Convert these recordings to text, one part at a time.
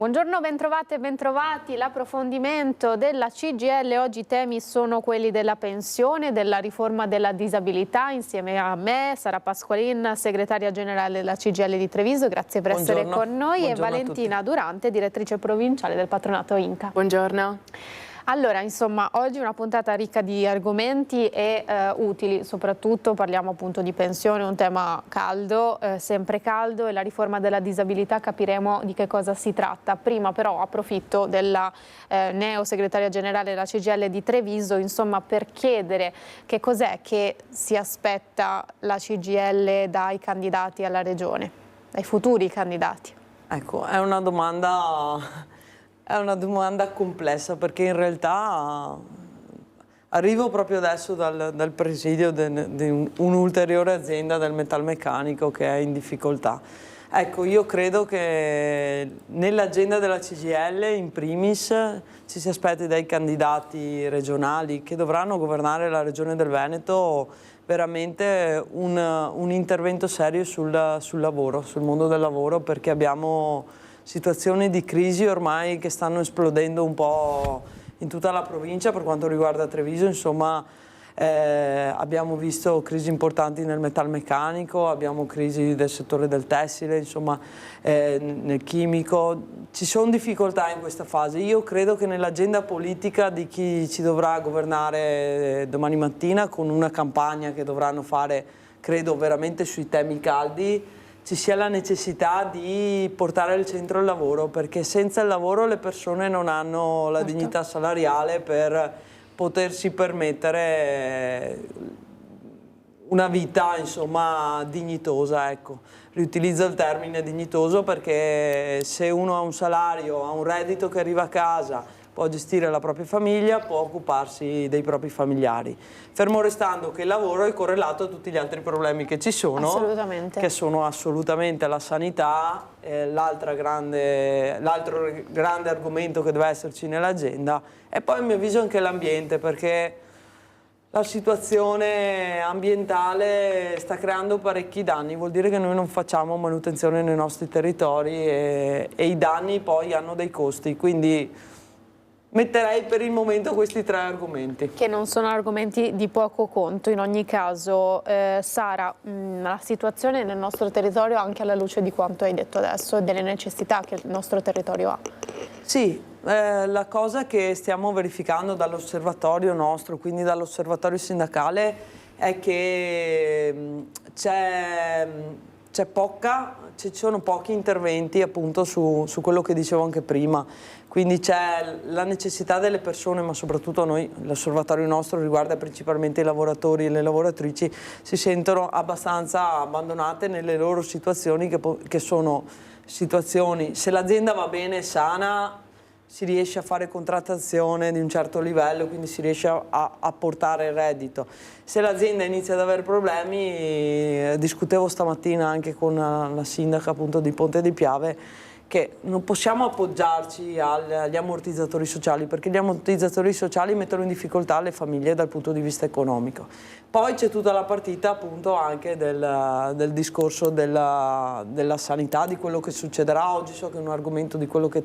Buongiorno, bentrovate e bentrovati. L'approfondimento della CGIL. Oggi i temi sono quelli della pensione, della riforma della disabilità. Insieme a me, Sara Pasqualin, segretaria generale della CGIL di Treviso. Grazie per essere con noi. E Valentina Durante, direttrice provinciale del patronato Inca. Buongiorno. Allora, insomma, oggi è una puntata ricca di argomenti e utili, soprattutto parliamo appunto di pensione, un tema caldo, sempre caldo, e la riforma della disabilità. Capiremo di che cosa si tratta. Prima però approfitto della neo segretaria generale della CGIL di Treviso, insomma, per chiedere che cos'è che si aspetta la CGIL dai candidati alla Regione, dai futuri candidati. Ecco, è una domanda complessa, perché in realtà arrivo proprio adesso dal presidio di un'ulteriore azienda del metalmeccanico che è in difficoltà. Ecco, io credo che nell'agenda della CGIL in primis ci si aspetti dai candidati regionali che dovranno governare la Regione del Veneto veramente un intervento serio sul lavoro, sul mondo del lavoro, perché abbiamo situazioni di crisi ormai che stanno esplodendo un po' in tutta la provincia. Per quanto riguarda Treviso, insomma, abbiamo visto crisi importanti nel metalmeccanico, abbiamo crisi del settore del tessile, insomma, nel chimico. Ci sono difficoltà in questa fase. Io credo che nell'agenda politica di chi ci dovrà governare domani mattina, con una campagna che dovranno fare, credo, veramente sui temi caldi, ci sia la necessità di portare al centro il lavoro, perché senza il lavoro le persone non hanno la dignità salariale per potersi permettere una vita, insomma, dignitosa, ecco. Riutilizzo il termine dignitoso perché se uno ha un salario, ha un reddito che arriva a casa, può gestire la propria famiglia, può occuparsi dei propri familiari. Fermo restando che il lavoro è correlato a tutti gli altri problemi che ci sono, che sono assolutamente la sanità, l'altro grande argomento che deve esserci nell'agenda, e poi a mio avviso anche l'ambiente, perché la situazione ambientale sta creando parecchi danni. Vuol dire che noi non facciamo manutenzione nei nostri territori e i danni poi hanno dei costi, quindi metterei per il momento questi tre argomenti. Che non sono argomenti di poco conto in ogni caso. Sara, la situazione nel nostro territorio, anche alla luce di quanto hai detto adesso e delle necessità che il nostro territorio ha. Sì, la cosa che stiamo verificando dall'osservatorio nostro, quindi dall'osservatorio sindacale, è che ci sono pochi interventi appunto su quello che dicevo anche prima, quindi c'è la necessità delle persone, ma soprattutto noi, l'osservatorio nostro riguarda principalmente i lavoratori e le lavoratrici, si sentono abbastanza abbandonate nelle loro situazioni, che sono situazioni, se l'azienda va bene e sana, si riesce a fare contrattazione di un certo livello, quindi si riesce a portare il reddito. Se l'azienda inizia ad avere problemi, discutevo stamattina anche con la sindaca appunto di Ponte di Piave, che non possiamo appoggiarci agli ammortizzatori sociali, perché gli ammortizzatori sociali mettono in difficoltà le famiglie dal punto di vista economico. Poi c'è tutta la partita appunto anche del discorso della sanità, di quello che succederà. Oggi so che è un argomento di quello che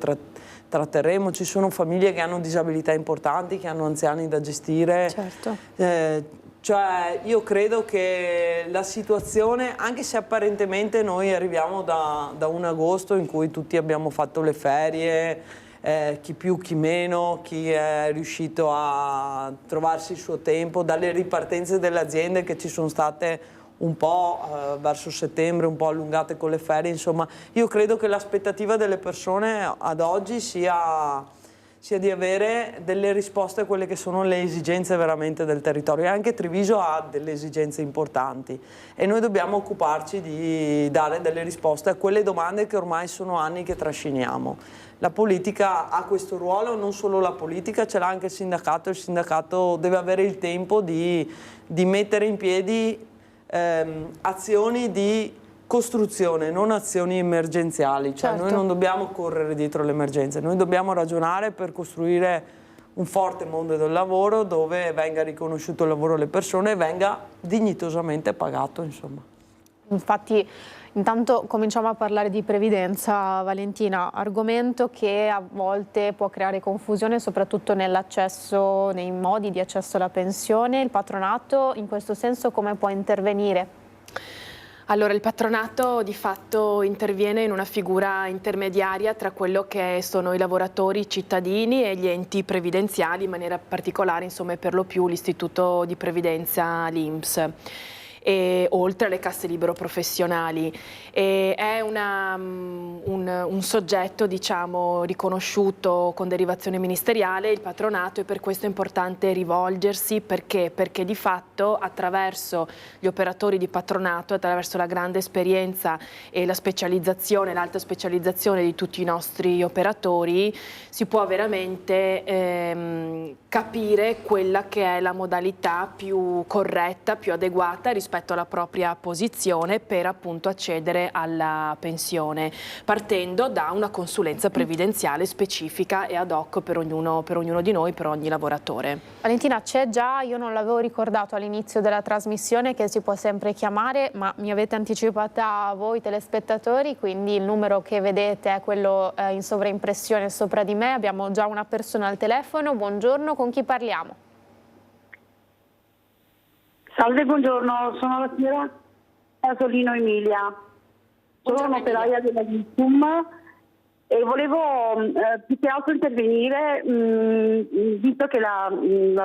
tratteremo. Ci sono famiglie che hanno disabilità importanti, che hanno anziani da gestire. Certo. Cioè io credo che la situazione, anche se apparentemente noi arriviamo da un agosto in cui tutti abbiamo fatto le ferie, chi più chi meno, chi è riuscito a trovarsi il suo tempo, dalle ripartenze delle aziende che ci sono state un po' verso settembre, un po' allungate con le ferie, insomma io credo che l'aspettativa delle persone ad oggi sia di avere delle risposte a quelle che sono le esigenze veramente del territorio. E anche Treviso ha delle esigenze importanti e noi dobbiamo occuparci di dare delle risposte a quelle domande che ormai sono anni che trasciniamo. La politica ha questo ruolo, non solo la politica, ce l'ha anche il sindacato deve avere il tempo di mettere in piedi azioni di costruzione, non azioni emergenziali, cioè certo. Noi non dobbiamo correre dietro le emergenze, noi dobbiamo ragionare per costruire un forte mondo del lavoro dove venga riconosciuto il lavoro alle persone e venga dignitosamente pagato, insomma. Infatti, intanto cominciamo a parlare di previdenza, Valentina, argomento che a volte può creare confusione, soprattutto nell'accesso, nei modi di accesso alla pensione. Il patronato in questo senso come può intervenire? Allora, il patronato di fatto interviene in una figura intermediaria tra quello che sono i lavoratori, i cittadini e gli enti previdenziali, in maniera particolare, insomma, per lo più l'Istituto di Previdenza, l'INPS. E oltre alle casse libero professionali. È un soggetto, diciamo, riconosciuto con derivazione ministeriale, il patronato, e per questo è importante rivolgersi. Perché? Perché di fatto attraverso gli operatori di patronato, attraverso la grande esperienza e la specializzazione, l'alta specializzazione di tutti i nostri operatori, si può veramente capire quella che è la modalità più corretta, più adeguata rispetto alla propria posizione per appunto accedere alla pensione, partendo da una consulenza previdenziale specifica e ad hoc per ognuno di noi, per ogni lavoratore. Valentina, c'è già, io non l'avevo ricordato all'inizio della trasmissione, che si può sempre chiamare, ma mi avete anticipata voi telespettatori, quindi il numero che vedete è quello in sovraimpressione sopra di me. Abbiamo già una persona al telefono. Buongiorno, con chi parliamo? Salve, buongiorno, sono la signora Asolino Emilia, sono un'operaia della LICUM e volevo più che altro intervenire, visto che la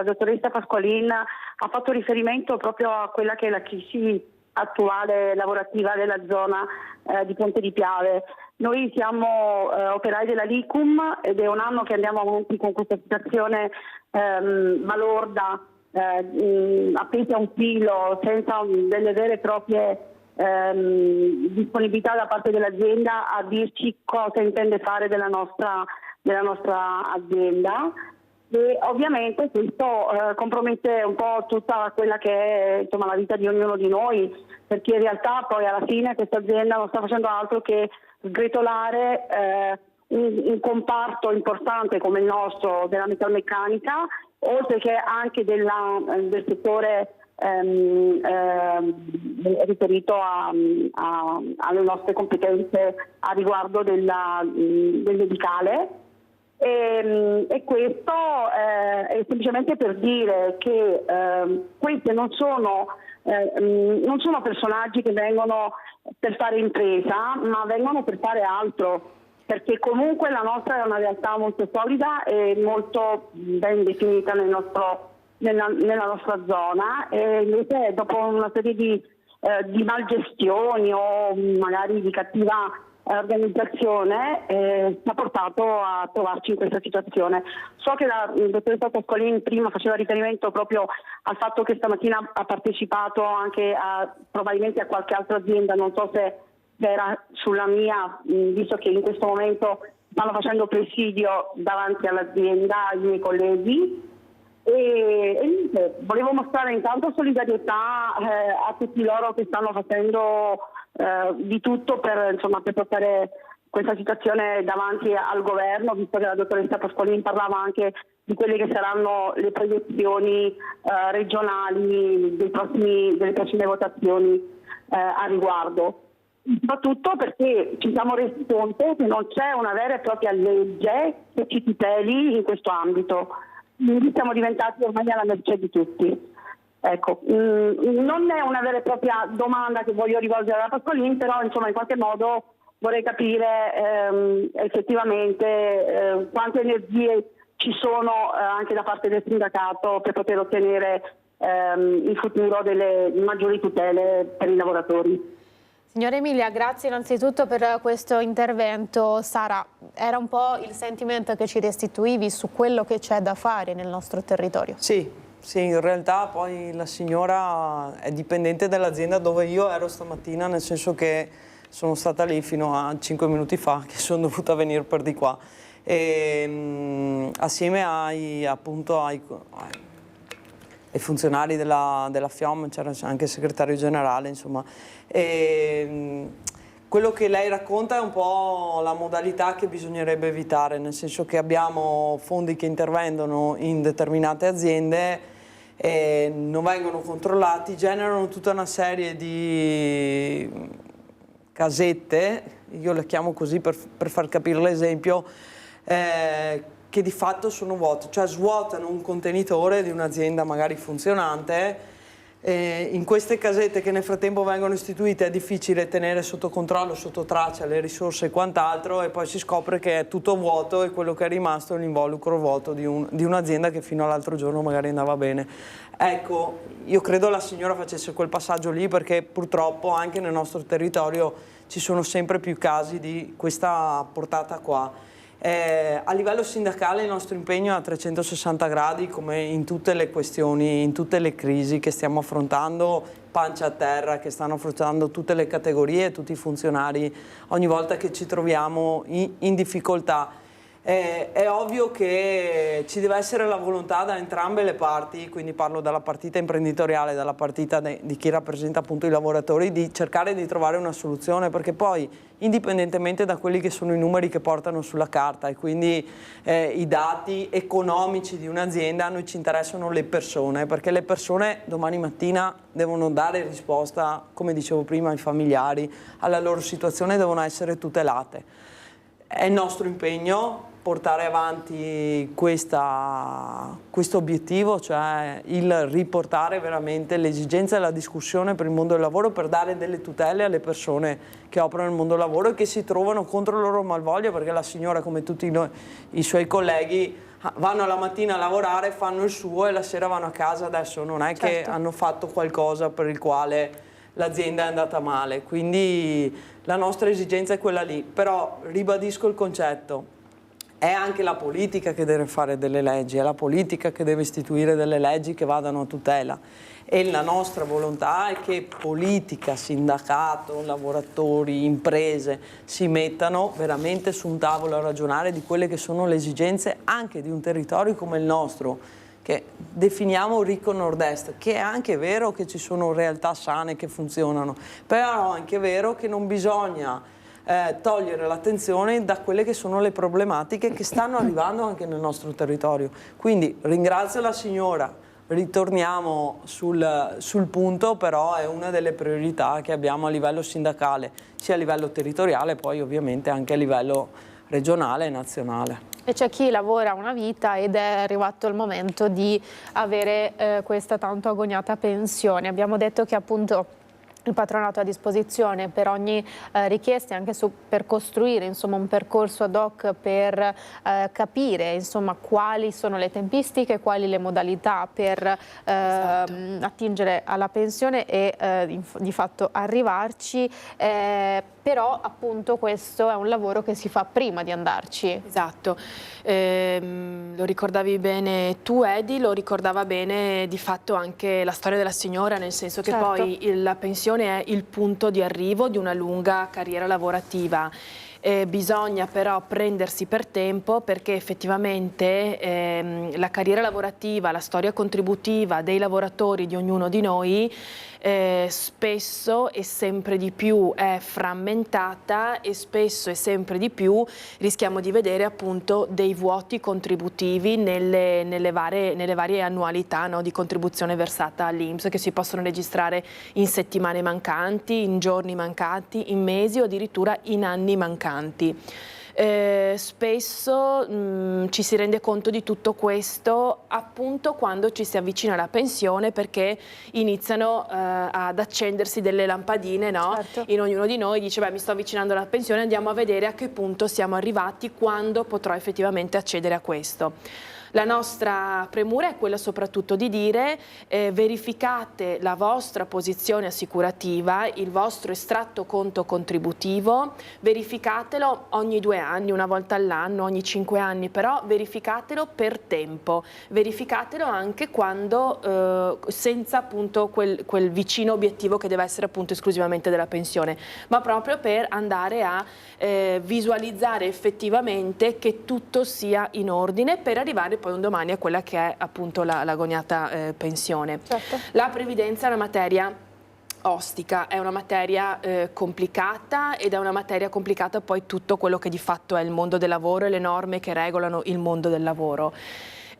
dottoressa Pasqualin ha fatto riferimento proprio a quella che è la crisi attuale lavorativa della zona di Ponte di Piave. Noi siamo operai della LICUM ed è un anno che andiamo avanti con questa situazione balorda, appesi a un filo, senza delle vere e proprie disponibilità da parte dell'azienda a dirci cosa intende fare della nostra azienda, e ovviamente questo compromette un po' tutta quella che è, insomma, la vita di ognuno di noi, perché in realtà poi alla fine questa azienda non sta facendo altro che sgretolare un comparto importante come il nostro della metalmeccanica, oltre che anche del settore riferito alle nostre competenze a riguardo del medicale. E questo è semplicemente per dire che questi non sono personaggi che vengono per fare impresa, ma vengono per fare altro, perché comunque la nostra è una realtà molto solida e molto ben definita nella nostra zona, e invece dopo una serie di malgestioni o magari di cattiva organizzazione ci ha portato a trovarci in questa situazione. So che la dottoressa Pasqualin prima faceva riferimento proprio al fatto che stamattina ha partecipato anche probabilmente a qualche altra azienda, non so se era sulla mia, visto che in questo momento stanno facendo presidio davanti all'azienda i miei colleghi, e volevo mostrare intanto solidarietà a tutti loro che stanno facendo di tutto per portare questa situazione davanti al governo, visto che la dottoressa Pasqualin parlava anche di quelle che saranno le proiezioni regionali delle prossime votazioni a riguardo. Soprattutto perché ci siamo resi conto che non c'è una vera e propria legge che ci tuteli in questo ambito. Quindi siamo diventati ormai alla mercé di tutti. Ecco, non è una vera e propria domanda che voglio rivolgere alla Pasqualin, però in qualche modo vorrei capire effettivamente quante energie ci sono anche da parte del sindacato per poter ottenere in futuro delle maggiori tutele per i lavoratori. Signora Emilia, grazie innanzitutto per questo intervento. Sara, era un po' il sentimento che ci restituivi su quello che c'è da fare nel nostro territorio? Sì, in realtà poi la signora è dipendente dall'azienda dove io ero stamattina, nel senso che sono stata lì fino a 5 minuti fa, che sono dovuta venire per di qua. E, assieme ai funzionari della FIOM, c'era anche il segretario generale, insomma. Quello che lei racconta è un po' la modalità che bisognerebbe evitare, nel senso che abbiamo fondi che intervengono in determinate aziende non vengono controllati, generano tutta una serie di casette, io le chiamo così per far capire l'esempio, che di fatto sono vuote, cioè svuotano un contenitore di un'azienda magari funzionante. In queste casette che nel frattempo vengono istituite è difficile tenere sotto controllo, sotto traccia le risorse e quant'altro, e poi si scopre che è tutto vuoto e quello che è rimasto è l'involucro vuoto di un'azienda che fino all'altro giorno magari andava bene. Ecco, io credo la signora facesse quel passaggio lì, perché purtroppo anche nel nostro territorio ci sono sempre più casi di questa portata qua. A livello sindacale il nostro impegno è a 360 gradi, come in tutte le questioni, in tutte le crisi che stiamo affrontando, pancia a terra, che stanno affrontando tutte le categorie, tutti i funzionari, ogni volta che ci troviamo in difficoltà. È ovvio che ci deve essere la volontà da entrambe le parti, quindi parlo dalla partita imprenditoriale, dalla partita di chi rappresenta appunto i lavoratori, di cercare di trovare una soluzione, perché poi indipendentemente da quelli che sono i numeri che portano sulla carta e quindi i dati economici di un'azienda, a noi ci interessano le persone, perché le persone domani mattina devono dare risposta, come dicevo prima, ai familiari, alla loro situazione, devono essere tutelate. È il nostro impegno portare avanti questo obiettivo, cioè il riportare veramente l'esigenza e la discussione per il mondo del lavoro, per dare delle tutele alle persone che operano nel mondo del lavoro e che si trovano contro la loro malvoglia, perché la signora, come tutti i suoi colleghi, vanno la mattina a lavorare, fanno il suo e la sera vanno a casa. Adesso non è che hanno fatto qualcosa per il quale l'azienda è andata male, quindi la nostra esigenza è quella lì. Però ribadisco il concetto: è anche la politica che deve fare delle leggi, è la politica che deve istituire delle leggi che vadano a tutela, e la nostra volontà è che politica, sindacato, lavoratori, imprese si mettano veramente su un tavolo a ragionare di quelle che sono le esigenze anche di un territorio come il nostro, che definiamo ricco nord-est, che è anche vero che ci sono realtà sane che funzionano, però è anche vero che non bisogna togliere l'attenzione da quelle che sono le problematiche che stanno arrivando anche nel nostro territorio. Quindi ringrazio la signora, ritorniamo sul punto, però è una delle priorità che abbiamo a livello sindacale, sia a livello territoriale, poi ovviamente anche a livello regionale e nazionale. E c'è chi lavora una vita ed è arrivato il momento di avere questa tanto agoniata pensione. Abbiamo detto che appunto il patronato è a disposizione per ogni richiesta, anche per costruire insomma un percorso ad hoc per capire insomma quali sono le tempistiche, quali le modalità per attingere alla pensione e di fatto arrivarci. Però appunto questo è un lavoro che si fa prima di andarci. Esatto, lo ricordavi bene tu Edi, lo ricordava bene di fatto anche la storia della signora, nel senso che poi la pensione è il punto di arrivo di una lunga carriera lavorativa. Bisogna però prendersi per tempo, perché effettivamente la carriera lavorativa, la storia contributiva dei lavoratori di ognuno di noi spesso e sempre di più è frammentata, e spesso e sempre di più rischiamo di vedere appunto dei vuoti contributivi nelle varie annualità, no, di contribuzione versata all'INPS, che si possono registrare in settimane mancanti, in giorni mancanti, in mesi o addirittura in anni mancanti. Spesso ci si rende conto di tutto questo appunto quando ci si avvicina alla pensione, perché iniziano ad accendersi delle lampadine, no? In ognuno di noi dice: beh, mi sto avvicinando alla pensione, andiamo a vedere a che punto siamo arrivati, quando potrò effettivamente accedere a questo. La nostra premura è quella soprattutto di dire verificate la vostra posizione assicurativa, il vostro estratto conto contributivo, verificatelo ogni 2 anni, una volta all'anno, ogni 5 anni, però verificatelo per tempo, verificatelo anche quando senza appunto quel vicino obiettivo che deve essere appunto esclusivamente della pensione, ma proprio per andare a visualizzare effettivamente che tutto sia in ordine per arrivare poi un domani a quella che è appunto l'agognata pensione. La previdenza è una materia ostica, è una materia complicata, ed è una materia complicata poi tutto quello che di fatto è il mondo del lavoro e le norme che regolano il mondo del lavoro.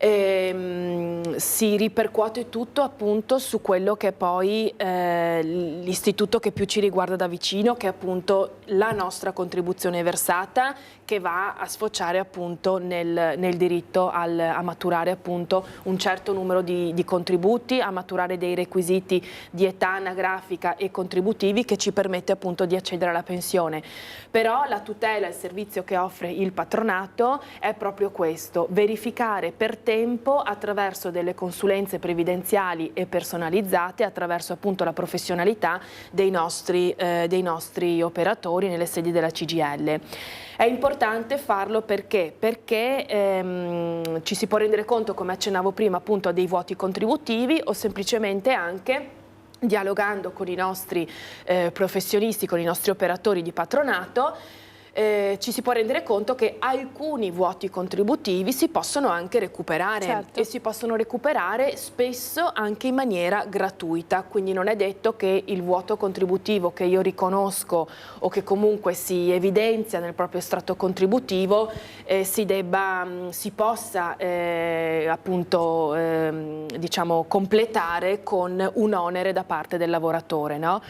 si ripercuote tutto appunto su quello che è poi l'istituto che più ci riguarda da vicino, che è appunto la nostra contribuzione versata, che va a sfociare appunto nel diritto a maturare appunto un certo numero di contributi, a maturare dei requisiti di età anagrafica e contributivi che ci permette appunto di accedere alla pensione. Però la tutela e il servizio che offre il patronato è proprio questo: verificare per tempo attraverso delle consulenze previdenziali e personalizzate, attraverso appunto la professionalità dei nostri operatori nelle sedi della CGIL. È importante farlo perché ci si può rendere conto, come accennavo prima, appunto dei vuoti contributivi, o semplicemente anche dialogando con i nostri professionisti, con i nostri operatori di patronato, ci si può rendere conto che alcuni vuoti contributivi si possono anche recuperare. Certo. E si possono recuperare spesso anche in maniera gratuita, quindi non è detto che il vuoto contributivo che io riconosco o che comunque si evidenzia nel proprio strato contributivo si possa appunto diciamo completare con un onere da parte del lavoratore, no?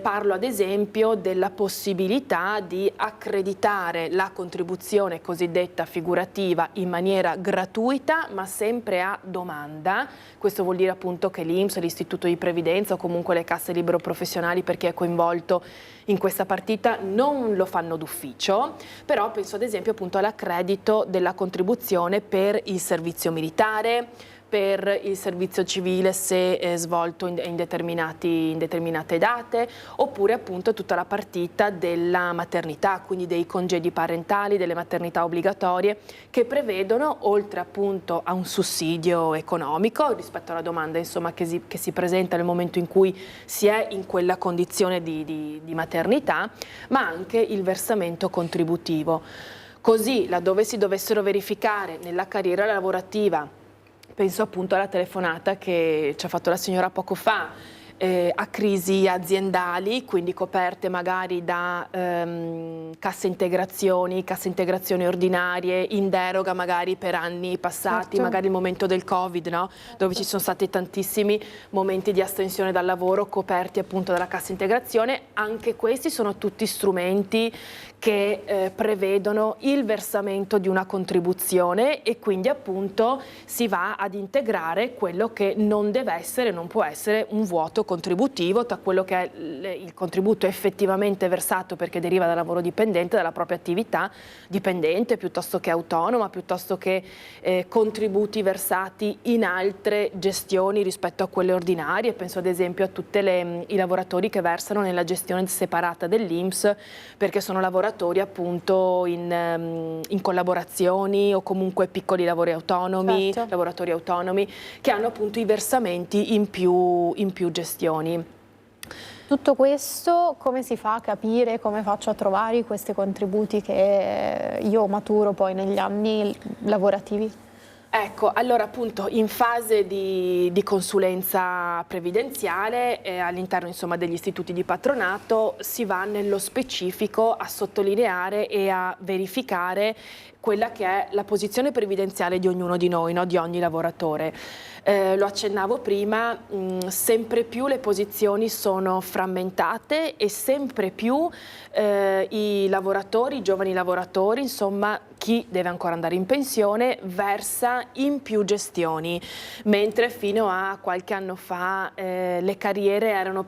Parlo ad esempio della possibilità di accreditare la contribuzione cosiddetta figurativa in maniera gratuita, ma sempre a domanda. Questo vuol dire appunto che l'INPS, l'Istituto di Previdenza o comunque le casse libero professionali, per chi è coinvolto in questa partita, non lo fanno d'ufficio, però penso ad esempio appunto all'accredito della contribuzione per il servizio militare, per il servizio civile se svolto in determinate date, oppure appunto tutta la partita della maternità, quindi dei congedi parentali, delle maternità obbligatorie, che prevedono, oltre appunto a un sussidio economico rispetto alla domanda insomma che si presenta nel momento in cui si è in quella condizione di maternità, ma anche il versamento contributivo. Così, laddove si dovessero verificare nella carriera lavorativa, penso appunto alla telefonata che ci ha fatto la signora poco fa, a crisi aziendali, quindi coperte magari da casse integrazioni ordinarie, in deroga magari per anni passati, certo, magari il momento del Covid, no? Dove ci sono stati tantissimi momenti di astensione dal lavoro coperti appunto dalla cassa integrazione. Anche questi sono tutti strumenti che prevedono il versamento di una contribuzione, e quindi appunto si va ad integrare quello che non deve essere, non può essere un vuoto contributivo tra quello che è il contributo effettivamente versato perché deriva dal lavoro dipendente, dalla propria attività dipendente piuttosto che autonoma, piuttosto che contributi versati in altre gestioni rispetto a quelle ordinarie. Penso ad esempio a tutti i lavoratori che versano nella gestione separata dell'INPS, perché sono lavoratori appunto in collaborazioni o comunque piccoli lavori autonomi, certo, lavoratori autonomi, che hanno appunto i versamenti in più gestioni. Tutto questo come si fa a capire, come faccio a trovare questi contributi che io maturo poi negli anni lavorativi? Ecco, allora appunto in fase di consulenza previdenziale all'interno insomma degli istituti di patronato si va nello specifico a sottolineare e a verificare quella che è la posizione previdenziale di ognuno di noi, no? Di ogni lavoratore. Lo accennavo prima, sempre più le posizioni sono frammentate e sempre più i lavoratori, i giovani lavoratori, insomma chi deve ancora andare in pensione versa in più gestioni, mentre fino a qualche anno fa le carriere erano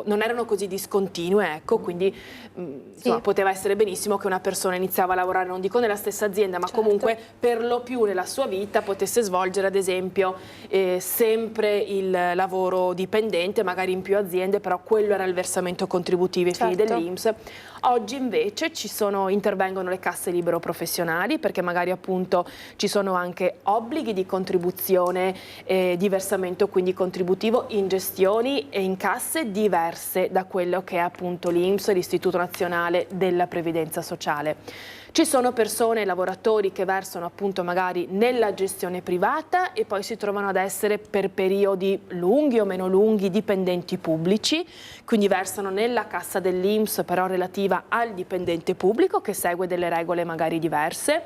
non erano così discontinue, ecco, quindi insomma, poteva essere benissimo che una persona iniziava a lavorare, non dico nella stessa azienda, ma certo, comunque per lo più nella sua vita potesse svolgere ad esempio sempre il lavoro dipendente, magari in più aziende, però quello era il versamento contributivo ai fini certo, dell'INPS. Oggi invece intervengono le casse libero professionali, perché magari appunto ci sono anche obblighi di contribuzione di versamento quindi contributivo in gestioni e in casse diverse da quello che è appunto l'INPS, l'Istituto Nazionale della Previdenza Sociale. Ci sono persone, lavoratori che versano appunto magari nella gestione privata e poi si trovano ad essere per periodi lunghi o meno lunghi dipendenti pubblici, quindi versano nella cassa dell'INPS però relativa al dipendente pubblico che segue delle regole magari diverse.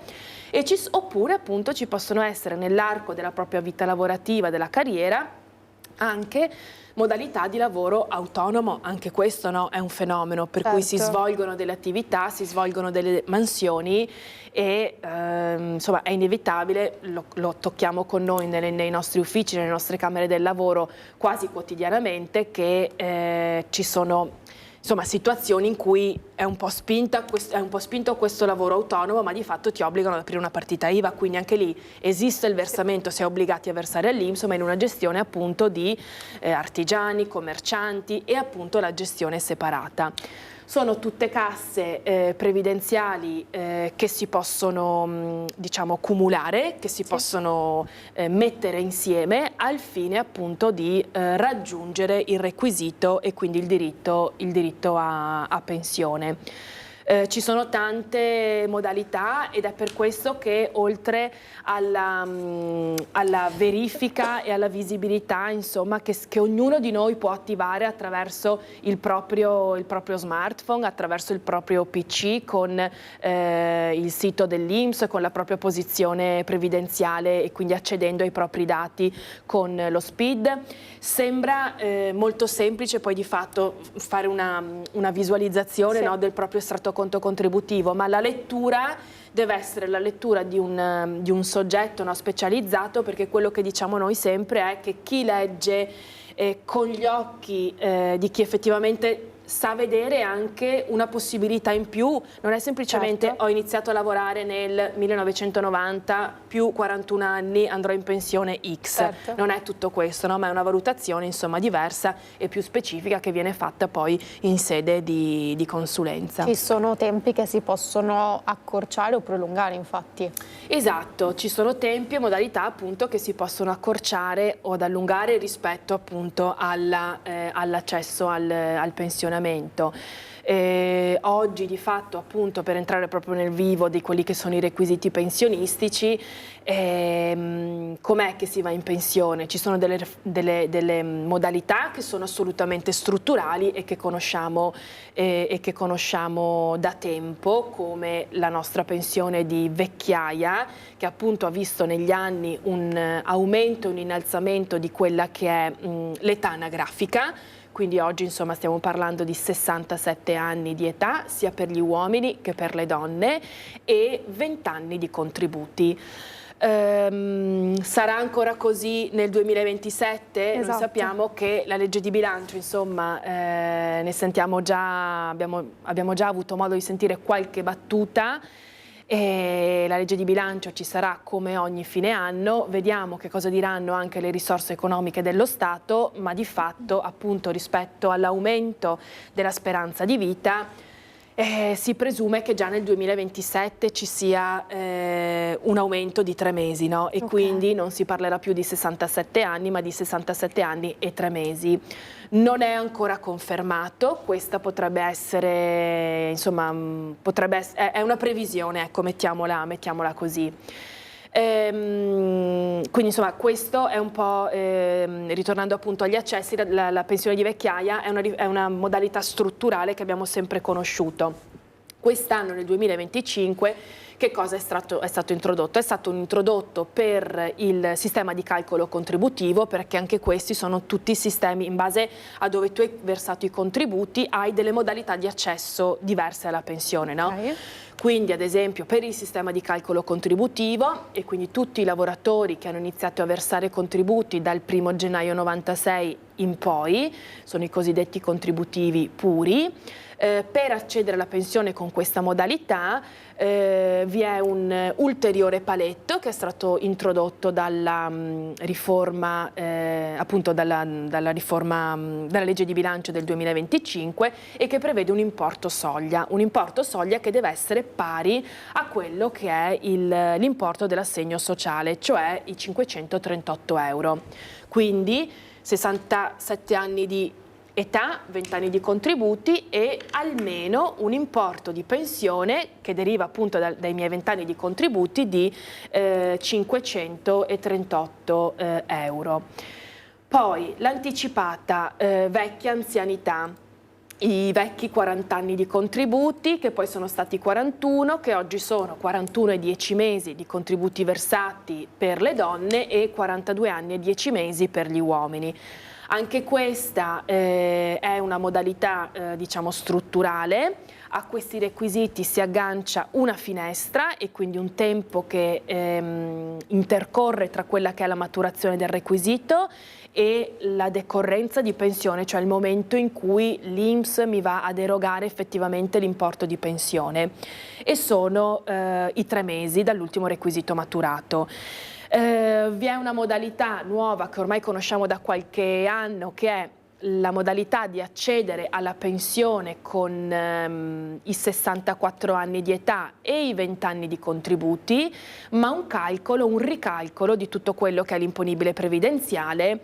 Oppure appunto ci possono essere nell'arco della propria vita lavorativa, della carriera, anche modalità di lavoro autonomo. Anche questo, no, è un fenomeno per cui si svolgono delle attività, si svolgono delle mansioni e insomma è inevitabile, lo tocchiamo con noi nei nostri uffici, nelle nostre camere del lavoro quasi quotidianamente, che ci sono insomma situazioni in cui è un po' spinto questo lavoro autonomo, ma di fatto ti obbligano ad aprire una partita IVA, quindi anche lì esiste il versamento, si è obbligati a versare all'INPS, ma in una gestione appunto di artigiani, commercianti e appunto la gestione separata. Sono tutte casse previdenziali che si possono diciamo cumulare, che si possono mettere insieme al fine appunto di raggiungere il requisito e quindi il diritto a pensione. Ci sono tante modalità ed è per questo che oltre alla verifica e alla visibilità insomma, che ognuno di noi può attivare attraverso il proprio smartphone, attraverso il proprio PC, con il sito dell'INPS, con la propria posizione previdenziale e quindi accedendo ai propri dati con lo SPID. Sembra molto semplice poi di fatto fare una visualizzazione no, del proprio estratto conto contributivo, ma la lettura deve essere la lettura di un soggetto no, specializzato, perché quello che diciamo noi sempre è che chi legge con gli occhi di chi effettivamente sa vedere anche una possibilità in più, non è semplicemente ho iniziato a lavorare nel 1990, più 41 anni andrò in pensione X, non è tutto questo, no? Ma è una valutazione insomma diversa e più specifica che viene fatta poi in sede di consulenza. Ci sono tempi che si possono accorciare o prolungare infatti. Esatto, ci sono tempi e modalità appunto che si possono accorciare o ad allungare rispetto appunto all'accesso al pensionamento. Oggi di fatto appunto per entrare proprio nel vivo di quelli che sono i requisiti pensionistici, com'è che si va in pensione? Ci sono delle modalità che sono assolutamente strutturali e che conosciamo da tempo, come la nostra pensione di vecchiaia, che appunto ha visto negli anni un aumento, un innalzamento di quella che è l'età anagrafica. Quindi oggi insomma stiamo parlando di 67 anni di età sia per gli uomini che per le donne e 20 anni di contributi. Sarà ancora così nel 2027? Esatto. Noi sappiamo che la legge di bilancio insomma ne sentiamo già, abbiamo già avuto modo di sentire qualche battuta. E la legge di bilancio ci sarà come ogni fine anno, vediamo che cosa diranno anche le risorse economiche dello Stato, ma di fatto appunto rispetto all'aumento della speranza di vita si presume che già nel 2027 ci sia un aumento di 3 mesi, no? E quindi non si parlerà più di 67 anni ma di 67 anni e 3 mesi. Non è ancora confermato, questa potrebbe essere, insomma, è una previsione, ecco, mettiamola così. Quindi insomma questo è un po', ritornando appunto agli accessi, la pensione di vecchiaia è una modalità strutturale che abbiamo sempre conosciuto. Quest'anno nel 2025 che cosa è stato introdotto? È stato introdotto per il sistema di calcolo contributivo, perché anche questi sono tutti sistemi in base a dove tu hai versato i contributi, hai delle modalità di accesso diverse alla pensione, no? Quindi ad esempio per il sistema di calcolo contributivo, e quindi tutti i lavoratori che hanno iniziato a versare contributi dal 1° gennaio 96 in poi, sono i cosiddetti contributivi puri, per accedere alla pensione con questa modalità vi è un ulteriore paletto che è stato introdotto dalla riforma, appunto dalla legge di bilancio del 2025, e che prevede un importo soglia che deve essere pari a quello che è l'importo dell'assegno sociale, cioè i 538 euro. Quindi 67 anni di età, 20 anni di contributi e almeno un importo di pensione che deriva appunto dai miei 20 anni di contributi di 538 euro. Poi l'anticipata vecchia anzianità, i vecchi 40 anni di contributi che poi sono stati 41, che oggi sono 41 e 10 mesi di contributi versati per le donne e 42 anni e 10 mesi per gli uomini. Anche questa è una modalità diciamo strutturale. A questi requisiti si aggancia una finestra e quindi un tempo che intercorre tra quella che è la maturazione del requisito e la decorrenza di pensione, cioè il momento in cui l'INPS mi va ad erogare effettivamente l'importo di pensione, e sono i 3 mesi dall'ultimo requisito maturato. Vi è una modalità nuova che ormai conosciamo da qualche anno, che è la modalità di accedere alla pensione con i 64 anni di età e i 20 anni di contributi, ma un ricalcolo di tutto quello che è l'imponibile previdenziale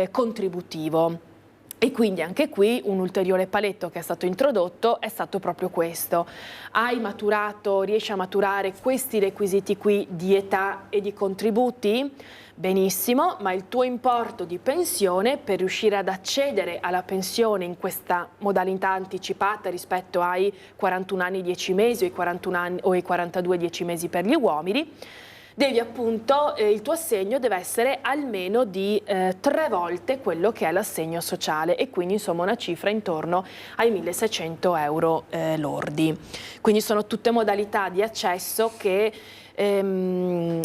contributivo. E quindi anche qui un ulteriore paletto che è stato introdotto è stato proprio questo. Hai maturato, riesci a maturare questi requisiti qui di età e di contributi? Benissimo, ma il tuo importo di pensione per riuscire ad accedere alla pensione in questa modalità anticipata rispetto ai 41 anni 10 mesi o i 41 anni, o i 42 10 mesi per gli uomini, devi appunto, il tuo assegno deve essere almeno di 3 volte quello che è l'assegno sociale, e quindi insomma una cifra intorno ai 1.600 euro lordi. Quindi sono tutte modalità di accesso che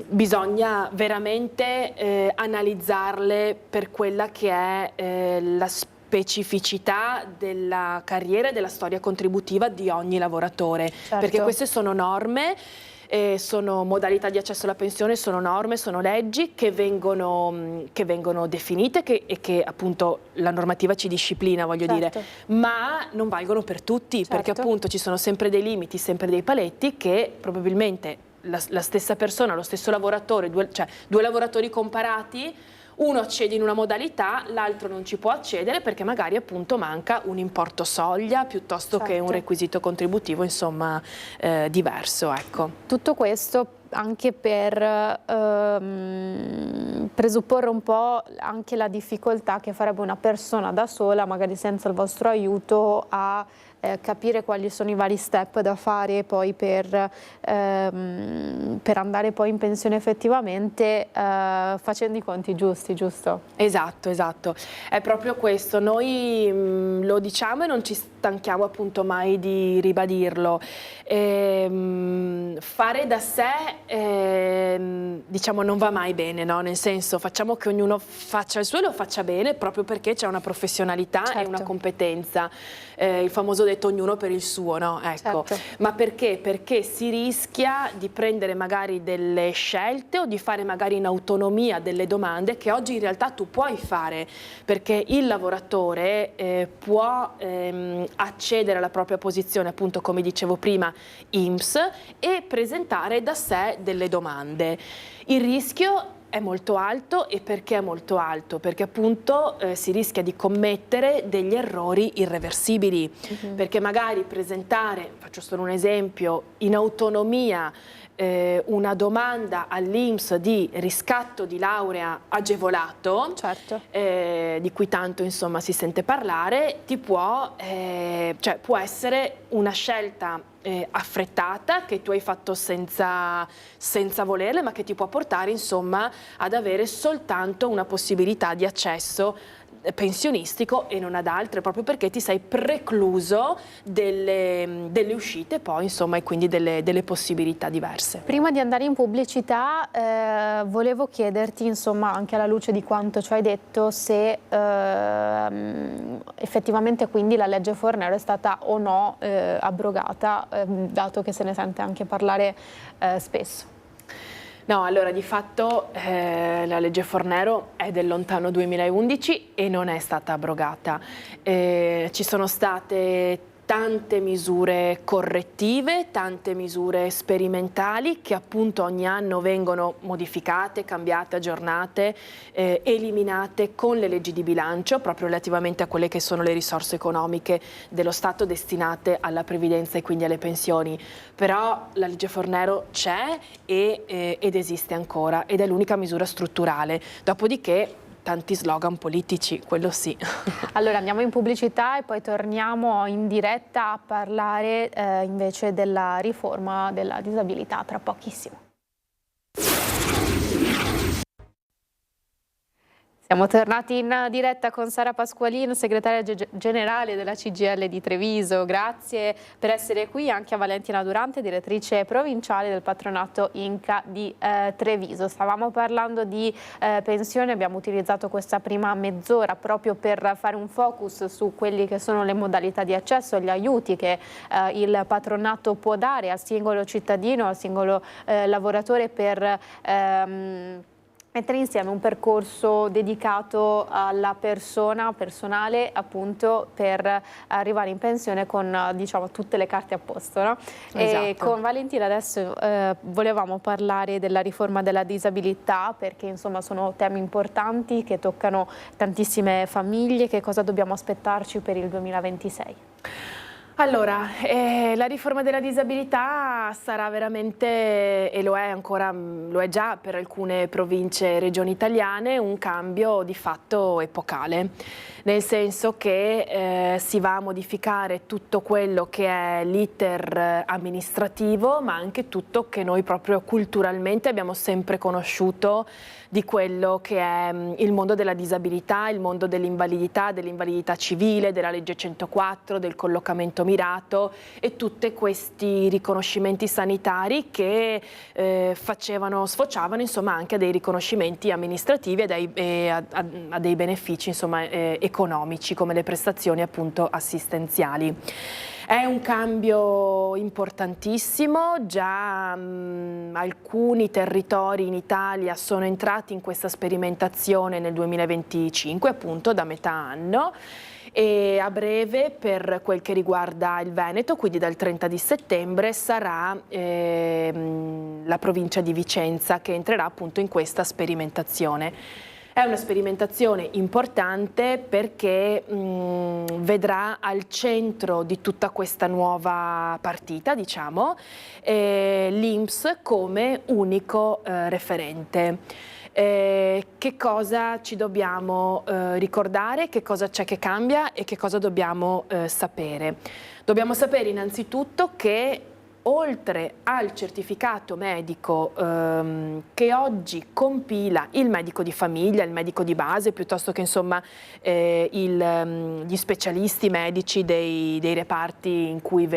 bisogna veramente analizzarle per quella che è la specificità della carriera e della storia contributiva di ogni lavoratore, Certo. perché queste sono norme, sono modalità di accesso alla pensione, sono norme, sono leggi che vengono definite e che appunto la normativa ci disciplina, voglio dire, ma non valgono per tutti, perché appunto ci sono sempre dei limiti, sempre dei paletti che probabilmente la stessa persona, lo stesso lavoratore, cioè due lavoratori comparati, uno accede in una modalità, l'altro non ci può accedere perché magari appunto manca un importo soglia piuttosto che un requisito contributivo, insomma, diverso, ecco. Tutto questo anche per presupporre un po' anche la difficoltà che farebbe una persona da sola, magari senza il vostro aiuto, a capire quali sono i vari step da fare poi per andare poi in pensione effettivamente, facendo i conti giusti, giusto? Esatto, esatto, è proprio questo. Noi lo diciamo e non ci stanchiamo appunto mai di ribadirlo. Fare da sé diciamo non va mai bene, no? Nel senso, facciamo che ognuno faccia il suo e lo faccia bene, proprio perché c'è una professionalità e una competenza, il famoso detto ognuno per il suo, no? Ecco. Ma perché? Perché si rischia di prendere magari delle scelte o di fare magari in autonomia delle domande che oggi in realtà tu puoi fare, perché il lavoratore può accedere alla propria posizione, appunto come dicevo prima, INPS, e presentare da sé delle domande. Il rischio è molto alto. E perché è molto alto? Perché appunto si rischia di commettere degli errori irreversibili, perché magari presentare, faccio solo un esempio, in autonomia una domanda all'INPS di riscatto di laurea agevolato, di cui tanto insomma si sente parlare, cioè può essere una scelta affrettata che tu hai fatto senza volerle, ma che ti può portare insomma ad avere soltanto una possibilità di accesso pensionistico e non ad altre, proprio perché ti sei precluso delle uscite poi insomma, e quindi delle possibilità diverse. Prima di andare in pubblicità volevo chiederti, insomma, anche alla luce di quanto ci hai detto, se effettivamente quindi la legge Fornero è stata o no abrogata, dato che se ne sente anche parlare spesso. No, allora di fatto la legge Fornero è del lontano 2011 e non è stata abrogata. Ci sono state tante misure correttive, tante misure sperimentali che appunto ogni anno vengono modificate, cambiate, aggiornate, eliminate con le leggi di bilancio proprio relativamente a quelle che sono le risorse economiche dello Stato destinate alla previdenza e quindi alle pensioni. Però la legge Fornero c'è ed esiste ancora ed è l'unica misura strutturale. Dopodiché tanti slogan politici, quello sì. Allora andiamo in pubblicità e poi torniamo in diretta a parlare invece della riforma della disabilità tra pochissimo. Siamo tornati in diretta con Sara Pasqualino, segretaria generale della CGIL di Treviso. Grazie per essere qui, anche a Valentina Durante, direttrice provinciale del patronato Inca di Treviso. Stavamo parlando di pensioni, abbiamo utilizzato questa prima mezz'ora proprio per fare un focus su quelli che sono le modalità di accesso, gli aiuti che il patronato può dare al singolo cittadino, al singolo lavoratore per mettere insieme un percorso dedicato alla persona personale, appunto, per arrivare in pensione con, diciamo, tutte le carte a posto, no? Esatto. E con Valentina adesso volevamo parlare della riforma della disabilità, perché insomma sono temi importanti che toccano tantissime famiglie. Che cosa dobbiamo aspettarci per il 2026? Allora, la riforma della disabilità sarà veramente, e lo è ancora, lo è già per alcune province e regioni italiane, un cambio di fatto epocale, nel senso che si va a modificare tutto quello che è l'iter amministrativo, ma anche tutto che noi proprio culturalmente abbiamo sempre conosciuto di quello che è il mondo della disabilità, il mondo dell'invalidità civile, della legge 104, del collocamento mirato e tutti questi riconoscimenti sanitari che sfociavano insomma anche a dei riconoscimenti amministrativi e a dei benefici insomma economici come le prestazioni appunto assistenziali. È un cambio importantissimo, già alcuni territori in Italia sono entrati in questa sperimentazione nel 2025, appunto da metà anno, e a breve per quel che riguarda il Veneto, quindi dal 30 di settembre, sarà la provincia di Vicenza che entrerà appunto in questa sperimentazione. È una sperimentazione importante perché vedrà al centro di tutta questa nuova partita, diciamo, l'INPS come unico referente. Che cosa ci dobbiamo ricordare, che cosa c'è che cambia e che cosa dobbiamo sapere? Dobbiamo sapere innanzitutto che oltre al certificato medico che oggi compila il medico di famiglia, il medico di base, piuttosto che insomma gli specialisti medici dei reparti in cui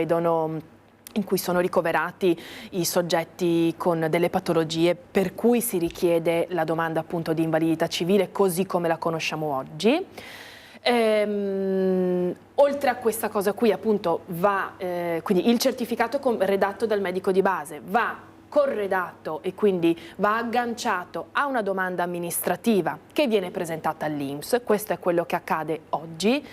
sono ricoverati i soggetti con delle patologie per cui si richiede la domanda appunto di invalidità civile così come la conosciamo oggi. Oltre a questa cosa qui appunto va, quindi il certificato redatto dal medico di base va corredato e quindi va agganciato a una domanda amministrativa che viene presentata all'INPS, questo è quello che accade oggi.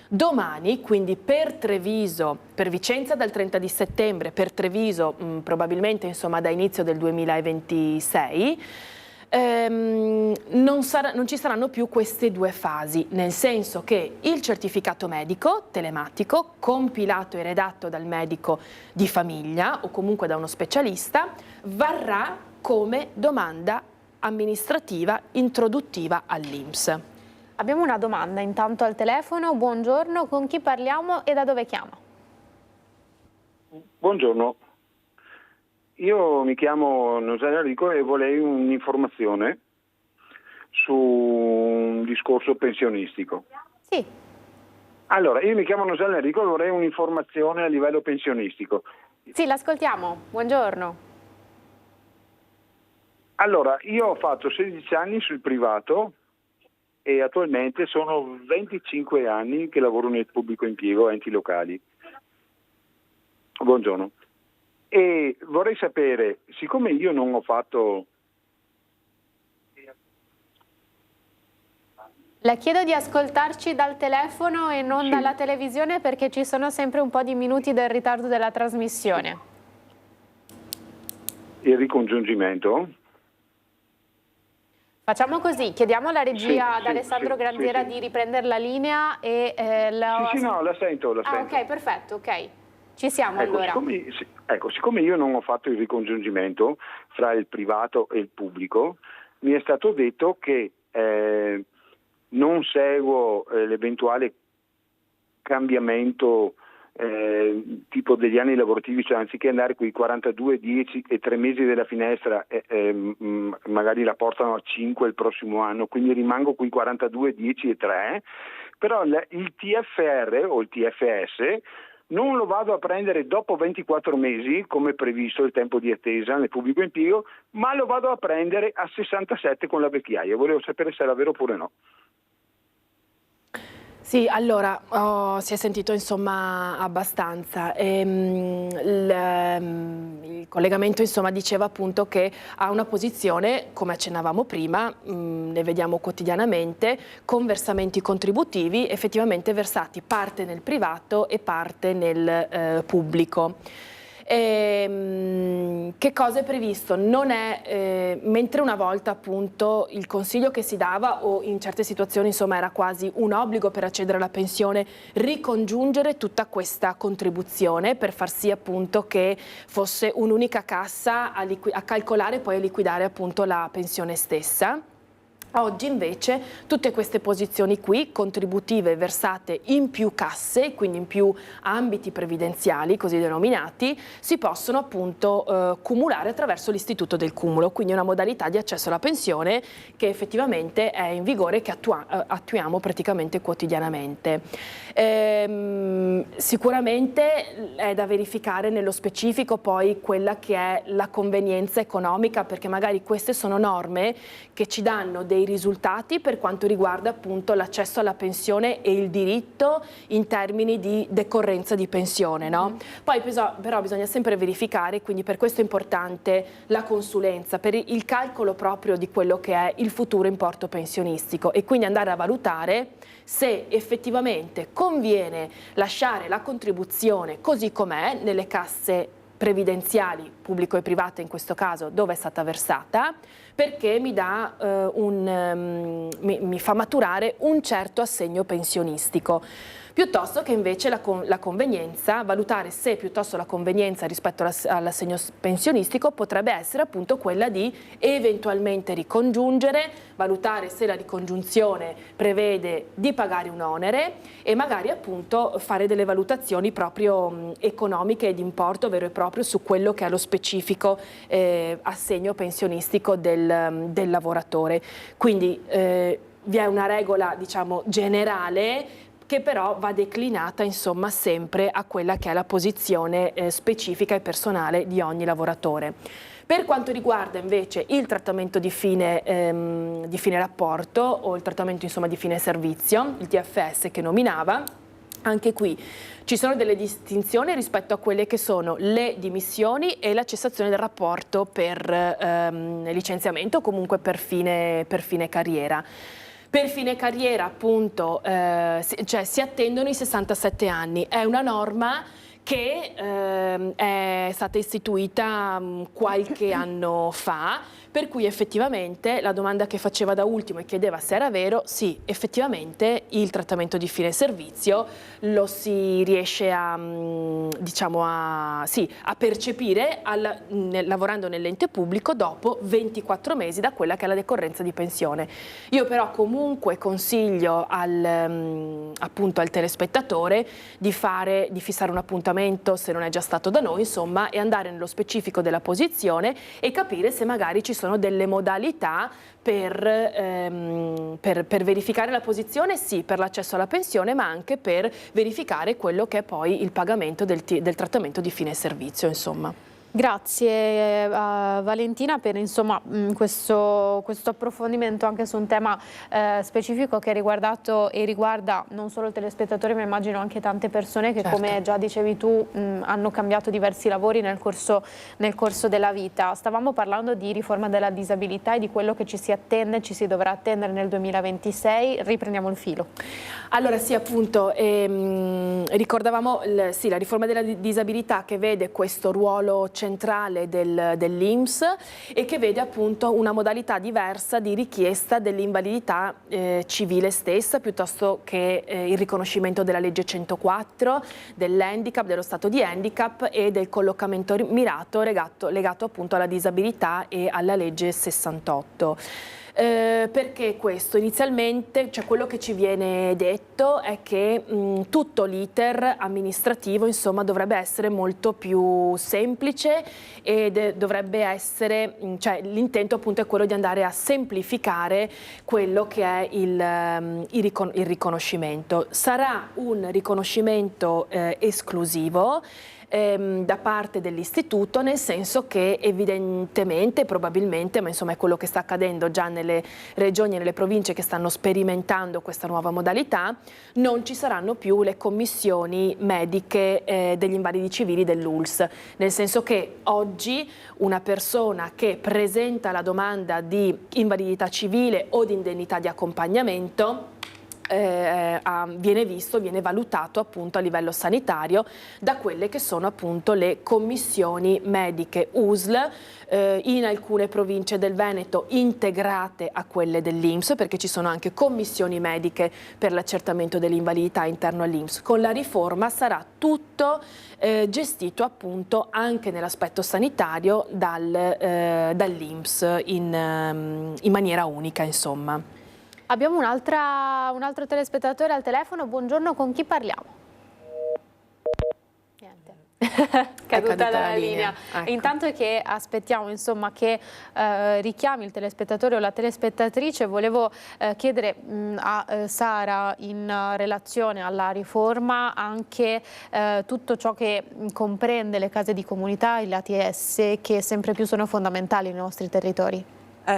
Domani, quindi per Treviso, per Vicenza dal 30 di settembre, per Treviso probabilmente insomma da inizio del 2026, non ci saranno più queste due fasi, nel senso che il certificato medico telematico, compilato e redatto dal medico di famiglia o comunque da uno specialista, varrà come domanda amministrativa introduttiva all'INPS. Abbiamo una domanda intanto al telefono. Buongiorno, con chi parliamo e da dove chiama? Buongiorno, io mi chiamo Nosele Enrico e vorrei un'informazione su un discorso pensionistico. Sì. Allora, io mi chiamo Nosele Enrico e vorrei un'informazione a livello pensionistico. Sì, l'ascoltiamo. Buongiorno. Allora, io ho fatto 16 anni sul privato e attualmente sono 25 anni che lavoro nel pubblico impiego, enti locali. Buongiorno. E vorrei sapere, siccome io non ho fatto La chiedo di ascoltarci dal telefono e non dalla televisione, perché ci sono sempre un po' di minuti del ritardo della trasmissione. Il ricongiungimento? Facciamo così, chiediamo alla regia ad Alessandro Granziera di riprendere la linea e no, la sento. Ah, ok, perfetto, ok. Ci siamo allora. Siccome io non ho fatto il ricongiungimento fra il privato e il pubblico, mi è stato detto che non seguo l'eventuale cambiamento tipo degli anni lavorativi, cioè anziché andare con i 42, 10 e 3 mesi della finestra, magari la portano a 5 il prossimo anno, quindi rimango con i 42, 10 e 3, però il TFR o il TFS non lo vado a prendere dopo 24 mesi, come previsto il tempo di attesa nel pubblico impiego, ma lo vado a prendere a 67 con la vecchiaia. Volevo sapere se era vero oppure no. Sì, allora, si è sentito insomma abbastanza. Il collegamento insomma diceva appunto che ha una posizione, come accennavamo prima, ne vediamo quotidianamente, con versamenti contributivi effettivamente versati parte nel privato e parte nel pubblico. Che cosa è previsto? Non è, mentre una volta appunto il consiglio che si dava, o in certe situazioni insomma era quasi un obbligo per accedere alla pensione, ricongiungere tutta questa contribuzione per far sì appunto che fosse un'unica cassa a calcolare e poi a liquidare appunto la pensione stessa. Oggi invece tutte queste posizioni qui, contributive versate in più casse, quindi in più ambiti previdenziali così denominati, si possono appunto cumulare attraverso l'istituto del cumulo, quindi una modalità di accesso alla pensione che effettivamente è in vigore e che attuiamo praticamente quotidianamente. Sicuramente è da verificare nello specifico poi quella che è la convenienza economica, perché magari queste sono norme che ci danno dei risultati per quanto riguarda appunto l'accesso alla pensione e il diritto in termini di decorrenza di pensione, no? Poi però bisogna sempre verificare, quindi per questo è importante la consulenza, per il calcolo proprio di quello che è il futuro importo pensionistico, e quindi andare a valutare se effettivamente conviene lasciare la contribuzione così com'è nelle casse previdenziali, pubblico e private in questo caso, dove è stata versata, perché mi fa maturare un certo assegno pensionistico, piuttosto che invece la convenienza, valutare se piuttosto la convenienza rispetto all'assegno pensionistico potrebbe essere appunto quella di eventualmente ricongiungere, valutare se la ricongiunzione prevede di pagare un onere e magari appunto fare delle valutazioni proprio economiche e di importo vero e proprio su quello che è lo specifico assegno pensionistico del lavoratore. Quindi vi è una regola, diciamo, generale, che però va declinata insomma sempre a quella che è la posizione specifica e personale di ogni lavoratore. Per quanto riguarda invece il trattamento di fine rapporto o il trattamento insomma di fine servizio, il TFS che nominava, anche qui ci sono delle distinzioni rispetto a quelle che sono le dimissioni e la cessazione del rapporto per licenziamento o comunque per fine carriera. Per fine carriera appunto si attendono i 67 anni, è una norma che è stata istituita qualche anno fa, per cui effettivamente la domanda che faceva da ultimo e chiedeva se era vero, sì, effettivamente il trattamento di fine servizio lo si riesce a percepire lavorando nell'ente pubblico dopo 24 mesi da quella che è la decorrenza di pensione. Io però comunque consiglio appunto al telespettatore di fissare un appuntamento, se non è già stato da noi, insomma, e andare nello specifico della posizione e capire se magari ci sono delle modalità per verificare la posizione, sì, per l'accesso alla pensione, ma anche per verificare quello che è poi il pagamento del trattamento di fine servizio, insomma. Grazie Valentina per insomma, questo approfondimento anche su un tema specifico che ha riguardato e riguarda non solo il telespettatore, ma immagino anche tante persone che, certo, come già dicevi tu, hanno cambiato diversi lavori nel corso della vita. Stavamo parlando di riforma della disabilità e di quello che ci si attende, ci si dovrà attendere nel 2026. Riprendiamo il filo. Allora sì, appunto, ricordavamo la riforma della disabilità che vede questo ruolo centrale dell'INPS e che vede appunto una modalità diversa di richiesta dell'invalidità civile stessa, piuttosto che il riconoscimento della legge 104, dell'handicap, dello stato di handicap e del collocamento mirato legato appunto alla disabilità e alla legge 68. Perché questo? Inizialmente, cioè, quello che ci viene detto è che tutto l'iter amministrativo insomma dovrebbe essere molto più semplice ed dovrebbe essere, cioè l'intento appunto è quello di andare a semplificare quello che è il riconoscimento. Sarà un riconoscimento esclusivo da parte dell'istituto, nel senso che evidentemente, probabilmente, ma insomma è quello che sta accadendo già nelle regioni e nelle province che stanno sperimentando questa nuova modalità, non ci saranno più le commissioni mediche degli invalidi civili dell'ULSS, nel senso che oggi una persona che presenta la domanda di invalidità civile o di indennità di accompagnamento viene valutato appunto a livello sanitario da quelle che sono appunto le commissioni mediche USL, in alcune province del Veneto integrate a quelle dell'INPS, perché ci sono anche commissioni mediche per l'accertamento dell'invalidità all'interno all'INPS. Con la riforma sarà tutto gestito appunto anche nell'aspetto sanitario dall'INPS in maniera unica, insomma. Abbiamo un altro telespettatore al telefono. Buongiorno, con chi parliamo? Niente. Caduta la linea. Ecco. Intanto è che aspettiamo insomma che richiami il telespettatore o la telespettatrice, volevo chiedere a Sara, in relazione alla riforma, anche tutto ciò che comprende le case di comunità e le ATS, che sempre più sono fondamentali nei nostri territori.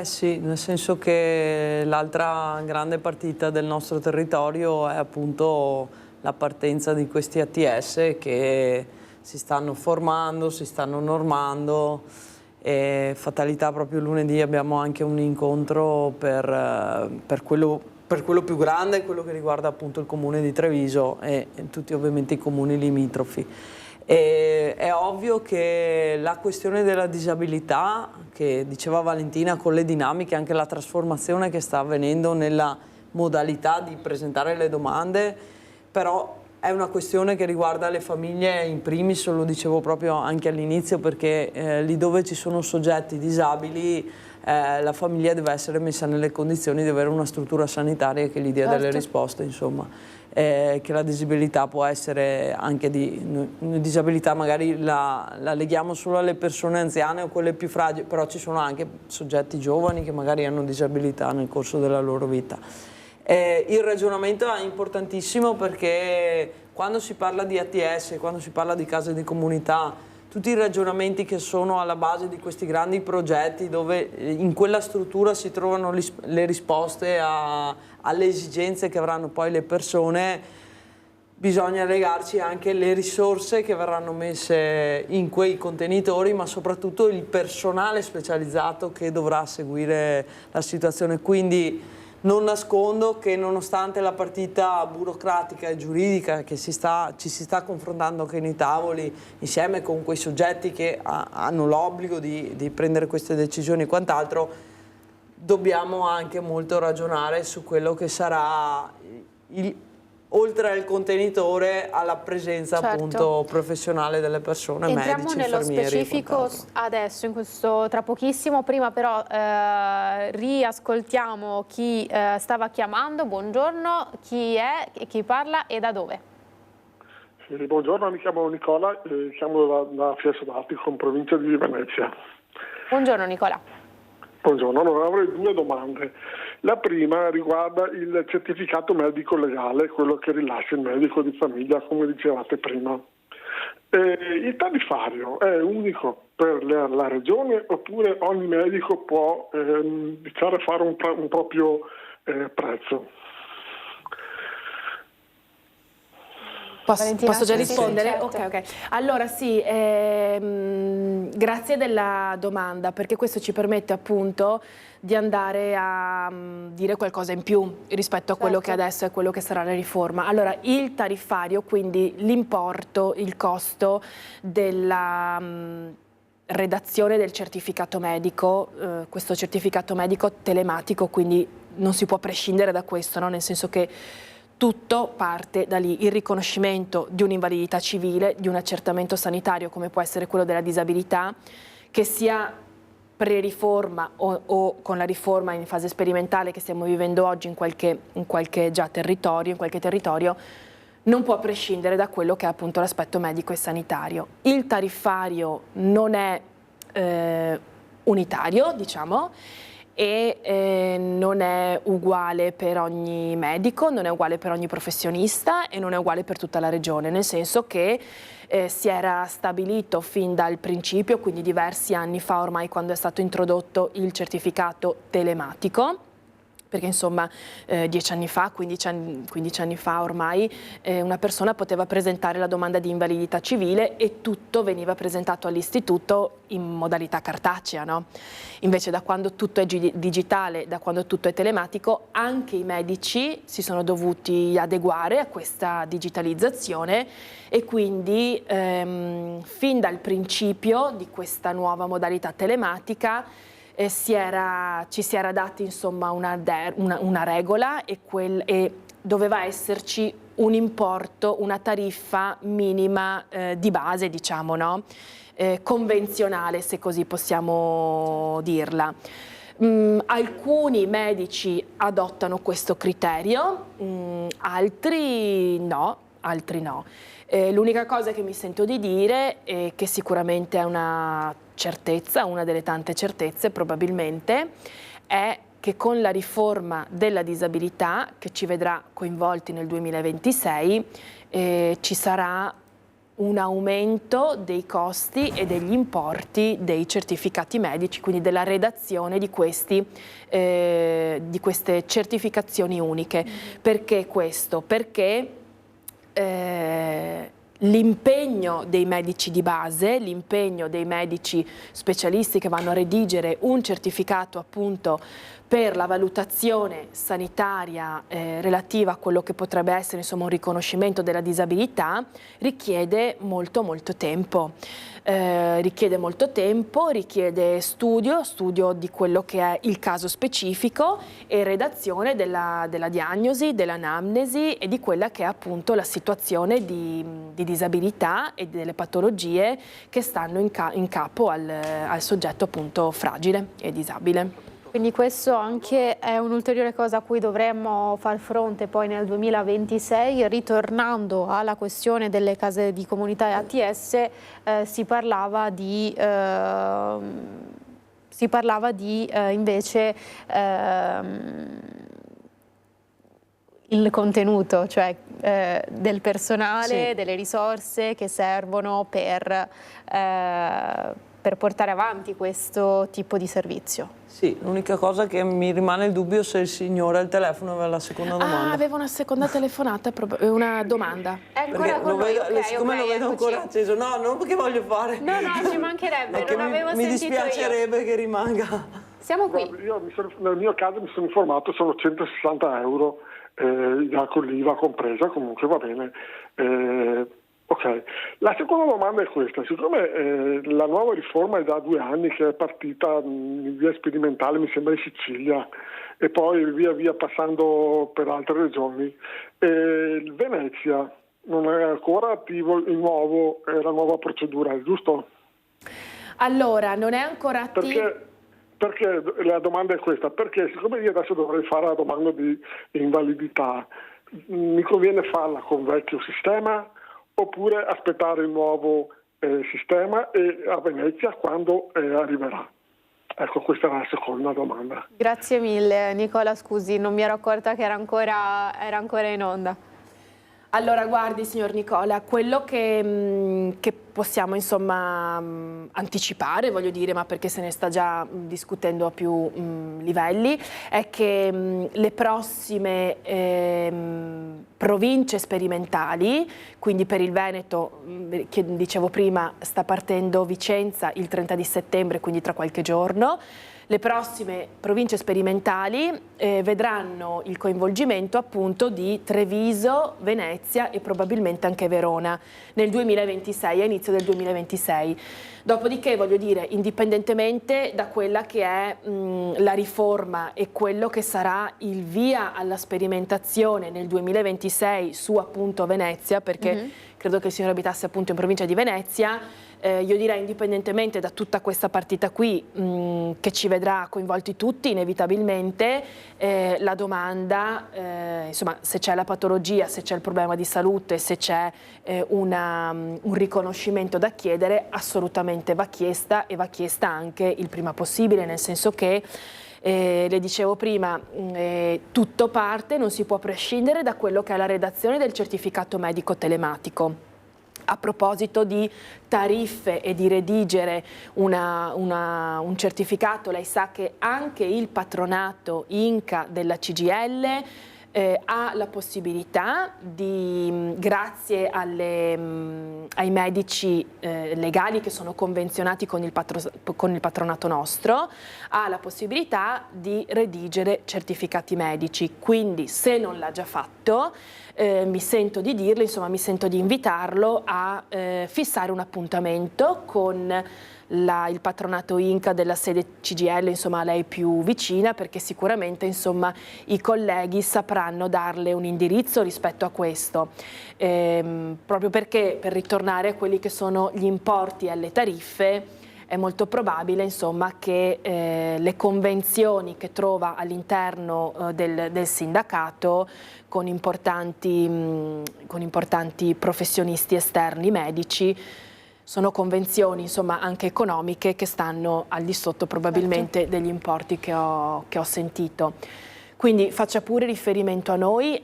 Sì, nel senso che l'altra grande partita del nostro territorio è appunto la partenza di questi ATS che si stanno formando, si stanno normando, e fatalità proprio lunedì abbiamo anche un incontro per quello più grande, quello che riguarda appunto il comune di Treviso e tutti ovviamente i comuni limitrofi. E è ovvio che la questione della disabilità, che diceva Valentina, con le dinamiche, anche la trasformazione che sta avvenendo nella modalità di presentare le domande, però è una questione che riguarda le famiglie in primis, lo dicevo proprio anche all'inizio, perché lì dove ci sono soggetti disabili la famiglia deve essere messa nelle condizioni di avere una struttura sanitaria che gli dia delle risposte, insomma. Che la disabilità può essere anche una disabilità, magari la leghiamo solo alle persone anziane o quelle più fragili, però ci sono anche soggetti giovani che magari hanno disabilità nel corso della loro vita. Il ragionamento è importantissimo, perché quando si parla di ATS, quando si parla di case di comunità, tutti i ragionamenti che sono alla base di questi grandi progetti, dove in quella struttura si trovano le risposte alle esigenze che avranno poi le persone, bisogna legarci anche le risorse che verranno messe in quei contenitori, ma soprattutto il personale specializzato che dovrà seguire la situazione. Quindi non nascondo che, nonostante la partita burocratica e giuridica che ci si sta confrontando anche nei tavoli, insieme con quei soggetti che hanno l'obbligo di prendere queste decisioni e quant'altro, dobbiamo anche molto ragionare su quello che sarà oltre al contenitore, alla presenza appunto professionale delle persone, medici, infermieri. Entriamo nello specifico adesso, tra pochissimo. Prima però riascoltiamo chi stava chiamando. Buongiorno, chi è, chi parla e da dove? Sì, buongiorno, mi chiamo Nicola, chiamo da Fiesole d'Astico, in provincia di Venezia. Buongiorno Nicola. Buongiorno, allora avrei due domande. La prima riguarda il certificato medico legale, quello che rilascia il medico di famiglia, come dicevate prima. Il tariffario è unico per la regione oppure ogni medico può iniziare a fare un proprio prezzo? Posso già rispondere? Sì, certo. Ok. Allora sì, grazie della domanda, perché questo ci permette appunto di andare a dire qualcosa in più rispetto a quello che adesso è quello che sarà la riforma. Allora, il tariffario, quindi l'importo, il costo della redazione del certificato medico, questo certificato medico telematico, quindi non si può prescindere da questo, no? Nel senso che tutto parte da lì, il riconoscimento di un'invalidità civile, di un accertamento sanitario come può essere quello della disabilità, che sia pre-riforma o con la riforma in fase sperimentale che stiamo vivendo oggi in qualche territorio, non può prescindere da quello che è appunto l'aspetto medico e sanitario. Il tariffario non è unitario, diciamo, e non è uguale per ogni medico, non è uguale per ogni professionista e non è uguale per tutta la regione, nel senso che si era stabilito fin dal principio, quindi diversi anni fa ormai, quando è stato introdotto il certificato telematico, perché insomma 10 anni fa, 15 anni fa ormai, una persona poteva presentare la domanda di invalidità civile e tutto veniva presentato all'istituto in modalità cartacea, no? Invece da quando tutto è digitale, da quando tutto è telematico, anche i medici si sono dovuti adeguare a questa digitalizzazione e quindi fin dal principio di questa nuova modalità telematica ci si era dati insomma una regola e doveva esserci un importo, una tariffa minima di base, diciamo, no? Convenzionale, se così possiamo dirla. Alcuni medici adottano questo criterio, altri no. L'unica cosa che mi sento di dire, e che sicuramente è una certezza, una delle tante certezze probabilmente, è che con la riforma della disabilità, che ci vedrà coinvolti nel 2026, ci sarà un aumento dei costi e degli importi dei certificati medici, quindi della redazione di queste certificazioni uniche. Perché questo? Perché l'impegno dei medici di base, l'impegno dei medici specialisti che vanno a redigere un certificato appunto per la valutazione sanitaria relativa a quello che potrebbe essere insomma un riconoscimento della disabilità, richiede molto tempo. Richiede studio di quello che è il caso specifico e redazione della diagnosi, dell'anamnesi e di quella che è appunto la situazione di disabilità e delle patologie che stanno in capo al soggetto appunto fragile e disabile. Quindi questo anche è un'ulteriore cosa a cui dovremmo far fronte poi nel 2026, ritornando alla questione delle case di comunità e ATS, si parlava di invece il contenuto, cioè del personale, sì, delle risorse che servono per portare avanti questo tipo di servizio. Sì, l'unica cosa che mi rimane il dubbio se il signore al telefono aveva la seconda domanda. Ah, aveva una seconda telefonata, una domanda. È ancora con noi, siccome lo vedo ancora acceso, no, non perché voglio fare. No, ci mancherebbe, non avevo sentito io. Mi dispiacerebbe che rimanga. Siamo qui. Nel mio caso mi sono informato, sono 160 euro, già con l'IVA compresa, comunque va bene. Ok, la seconda domanda è questa: siccome la nuova riforma è da 2 anni che è partita in via sperimentale, mi sembra in Sicilia, e poi via via passando per altre regioni, Venezia non è ancora attivo la nuova procedura, giusto? Allora, non è ancora attivo. Perché la domanda è questa: perché siccome io adesso dovrei fare la domanda di invalidità, mi conviene farla con vecchio sistema oppure aspettare il nuovo sistema e a Venezia quando arriverà? Ecco, questa è la seconda domanda. Grazie mille Nicola, scusi, non mi ero accorta che era ancora in onda. Allora, guardi signor Nicola, quello che che possiamo insomma anticipare, voglio dire, ma perché se ne sta già discutendo a più livelli, è che le prossime province sperimentali, quindi per il Veneto, che dicevo prima, sta partendo Vicenza il 30 di settembre, quindi tra qualche giorno. Le prossime province sperimentali vedranno il coinvolgimento appunto di Treviso, Venezia e probabilmente anche Verona nel 2026, a inizio del 2026. Dopodiché, voglio dire, indipendentemente da quella che è la riforma e quello che sarà il via alla sperimentazione nel 2026 su appunto Venezia, perché credo che il signore abitasse appunto in provincia di Venezia, io direi indipendentemente da tutta questa partita qui che ci vedrà coinvolti tutti inevitabilmente, la domanda, insomma, se c'è la patologia, se c'è il problema di salute, se c'è un riconoscimento da chiedere, assolutamente va chiesta, e va chiesta anche il prima possibile, nel senso che le dicevo prima, tutto parte, non si può prescindere da quello che è la redazione del certificato medico telematico. A proposito di tariffe e di redigere un certificato, lei sa che anche il patronato INCA della CGIL ha la possibilità di, grazie ai medici legali che sono convenzionati con il patronato nostro, ha la possibilità di redigere certificati medici. Quindi, se non l'ha già fatto, mi sento di dirlo, insomma mi sento di invitarlo a fissare un appuntamento con il patronato INCA della sede CGIL, insomma a lei più vicina, perché sicuramente insomma i colleghi sapranno darle un indirizzo rispetto a questo, proprio perché, per ritornare a quelli che sono gli importi e alle tariffe, è molto probabile insomma che le convenzioni che trova all'interno del sindacato con importanti professionisti esterni medici sono convenzioni insomma anche economiche che stanno al di sotto probabilmente degli importi che ho sentito. Quindi faccia pure riferimento a noi,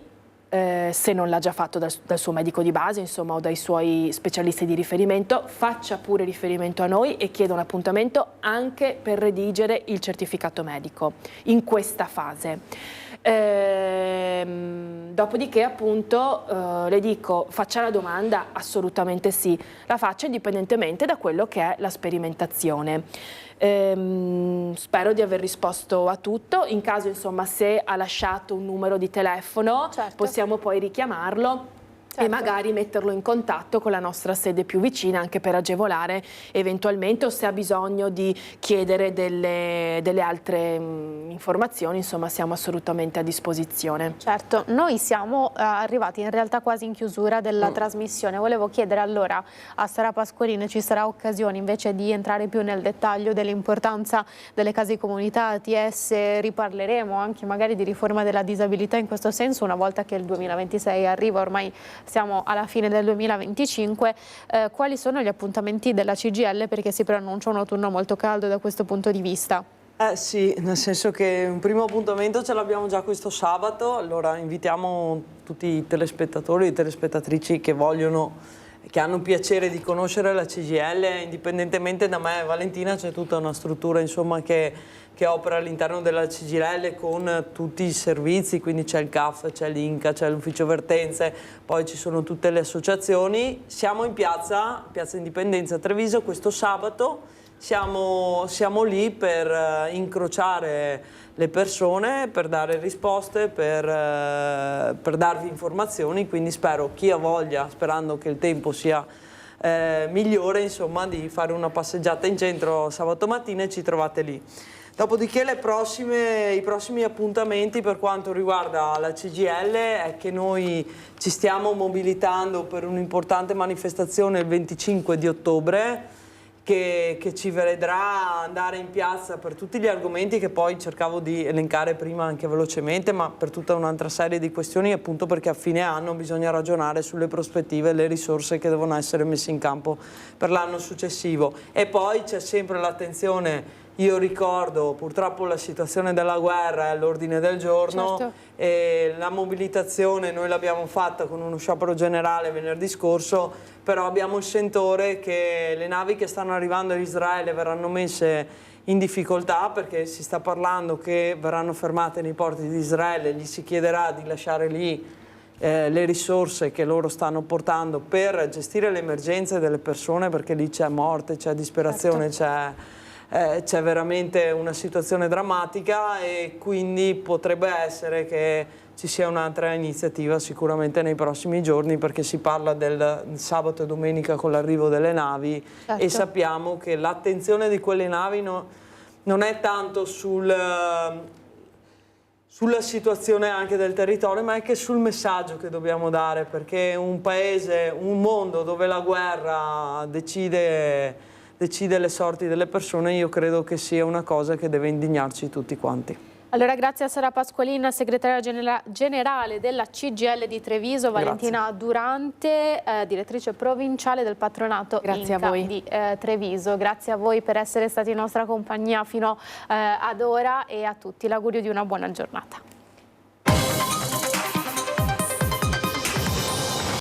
se non l'ha già fatto dal suo medico di base, insomma, o dai suoi specialisti di riferimento, faccia pure riferimento a noi e chieda un appuntamento anche per redigere il certificato medico in questa fase. Dopodiché appunto le dico, faccia la domanda, assolutamente sì, la faccia indipendentemente da quello che è la sperimentazione. Spero di aver risposto a tutto. In caso insomma, se ha lasciato un numero di telefono, certo, possiamo poi richiamarlo, certo, e magari metterlo in contatto con la nostra sede più vicina, anche per agevolare eventualmente, o se ha bisogno di chiedere delle altre informazioni, insomma siamo assolutamente a disposizione. Certo, noi siamo arrivati in realtà quasi in chiusura della trasmissione. Volevo chiedere allora a Sara Pasqualini, ci sarà occasione invece di entrare più nel dettaglio dell'importanza delle case di comunità, ATS, riparleremo anche magari di riforma della disabilità in questo senso una volta che il 2026 arriva, ormai siamo alla fine del 2025, quali sono gli appuntamenti della CGIL, perché si preannuncia un autunno molto caldo da questo punto di vista? Sì, nel senso che un primo appuntamento ce l'abbiamo già questo sabato, allora invitiamo tutti i telespettatori e telespettatrici che hanno piacere di conoscere la CGIL. Indipendentemente da me e Valentina c'è tutta una struttura insomma che opera all'interno della CGIL con tutti i servizi, quindi c'è il CAF, c'è l'INCA, c'è l'ufficio vertenze, poi ci sono tutte le associazioni. Siamo in Piazza Indipendenza a Treviso questo sabato, siamo lì per incrociare le persone, per dare risposte, per darvi informazioni, quindi spero chi ha voglia, sperando che il tempo sia migliore, insomma, di fare una passeggiata in centro sabato mattina e ci trovate lì. Dopodiché i prossimi appuntamenti per quanto riguarda la CGIL è che noi ci stiamo mobilitando per un'importante manifestazione il 25 di ottobre che ci vedrà andare in piazza per tutti gli argomenti che poi cercavo di elencare prima anche velocemente, ma per tutta un'altra serie di questioni, appunto perché a fine anno bisogna ragionare sulle prospettive e le risorse che devono essere messe in campo per l'anno successivo. E poi c'è sempre l'attenzione Io ricordo purtroppo la situazione della guerra è all'ordine del giorno, Certo. e la mobilitazione noi l'abbiamo fatta con uno sciopero generale venerdì scorso, però abbiamo il sentore che le navi che stanno arrivando in Israele verranno messe in difficoltà, perché si sta parlando che verranno fermate nei porti di Israele, gli si chiederà di lasciare lì le risorse che loro stanno portando per gestire le emergenze delle persone, perché lì c'è morte, c'è disperazione, c'è veramente una situazione drammatica, e quindi potrebbe essere che ci sia un'altra iniziativa sicuramente nei prossimi giorni, perché si parla del sabato e domenica con l'arrivo delle navi, Certo. e sappiamo che l'attenzione di quelle navi non è tanto sulla situazione anche del territorio, ma anche sul messaggio che dobbiamo dare, perché un paese, un mondo dove la guerra decide le sorti delle persone, io credo che sia una cosa che deve indignarci tutti quanti. Allora, grazie a Sara Pasqualin, segretaria generale della CGIL di Treviso, Valentina Durante, direttrice provinciale del patronato Grazie Inca a voi. di Treviso. Grazie a voi per essere stati in nostra compagnia fino ad ora, e a tutti l'augurio di una buona giornata.